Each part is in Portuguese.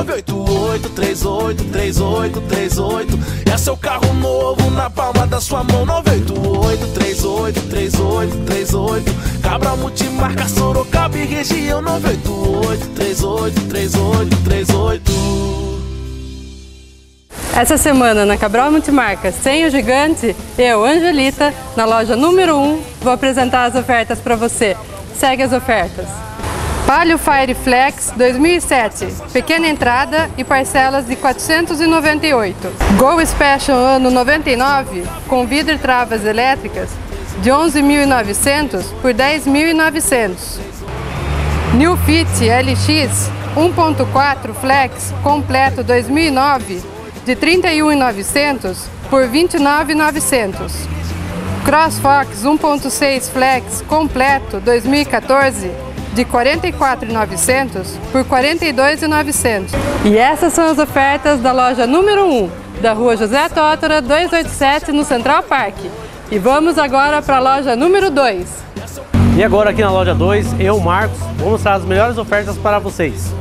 988 38 38 38. É seu carro novo na palma da sua mão. 988 38 38 38. Cabral Multimarca, Sorocaba e região. 988 38 38 38. Essa semana na Cabral Multimarca, sem o gigante, eu, Angelita, na loja número 1, vou apresentar as ofertas para você. Segue as ofertas. Palio Fire Flex 2007, pequena entrada e parcelas de 498. Gol Special ano 99, com vidro e travas elétricas, de 11.900 por 10.900. New Fit LX 1.4 Flex completo 2009, de 31.900 por 29.900. CrossFox 1.6 Flex completo 2014, de 44.900 por 42.900. E essas são as ofertas da loja número 1, da rua José Tótora 287, no Central Park. E vamos agora para a loja número 2. E agora aqui na loja 2, eu, Marcos, vou mostrar as melhores ofertas para vocês.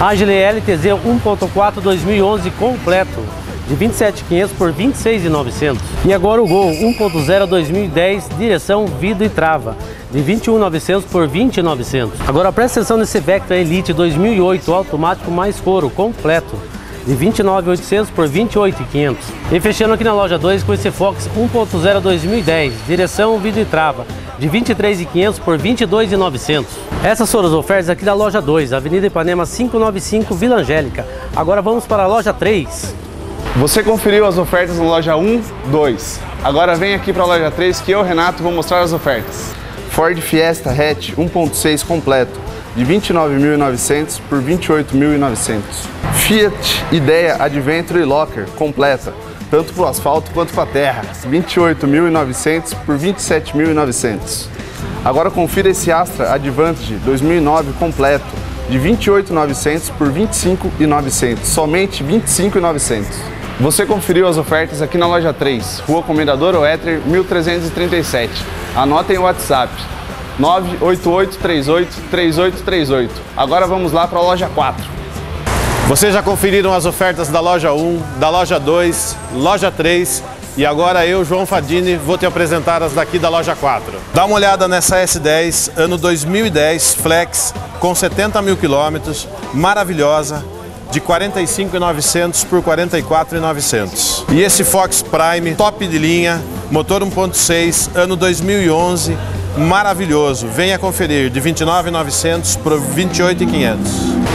Agile LTZ 1.4 2011 completo, de 27.500 por 26.900. E agora o Gol 1.0 2010, direção, vidro e trava, de 21.900 por 20.900. Agora presta atenção nesse Vectra Elite 2008 automático mais couro completo, de 29.800 por 28.500. E fechando aqui na loja 2 com esse Fox 1.0 2010, direção, vidro e trava, de 23.500 por 22.900. Essas foram as ofertas aqui da loja 2, Avenida Ipanema 595, Vila Angélica. Agora vamos para a loja 3. Você conferiu as ofertas na loja 1, 2. Agora vem aqui para a loja 3 que eu, Renato, vou mostrar as ofertas. Ford Fiesta Hatch 1.6 completo, de 29.900 por 28.900. Fiat Idea Adventure Locker completa, tanto para o asfalto quanto para a terra, 28.900 por 27.900. Agora confira esse Astra Advantage 2009 completo, de 28.900 por 25.900, somente 25.900. Você conferiu as ofertas aqui na loja 3, Rua Comendador Oetter 1337. Anotem o WhatsApp, 988 38 3838. Agora vamos lá para a loja 4. Vocês já conferiram as ofertas da loja 1, da loja 2, loja 3 e agora eu, João Fadini, vou te apresentar as daqui da loja 4. Dá uma olhada nessa S10, ano 2010, Flex, com 70 mil quilômetros, maravilhosa, de 45.900 por 44.900. E esse Fox Prime, top de linha, motor 1.6, ano 2011, maravilhoso. Venha conferir, de 29.900 por 28.500.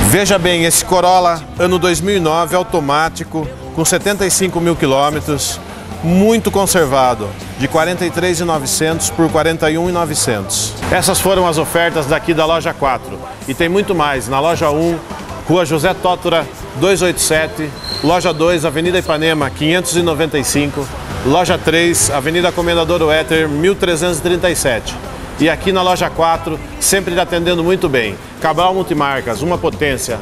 Veja bem, esse Corolla, ano 2009, automático, com 75 mil quilômetros, muito conservado, de 43.900 por 41.900. Essas foram as ofertas daqui da loja 4. E tem muito mais na loja 1, Rua José Tótora 287, loja 2, Avenida Ipanema 595, loja 3, Avenida Comendador Oetter 1337. E aqui na loja 4, sempre atendendo muito bem. Cabral Multimarcas, uma potência.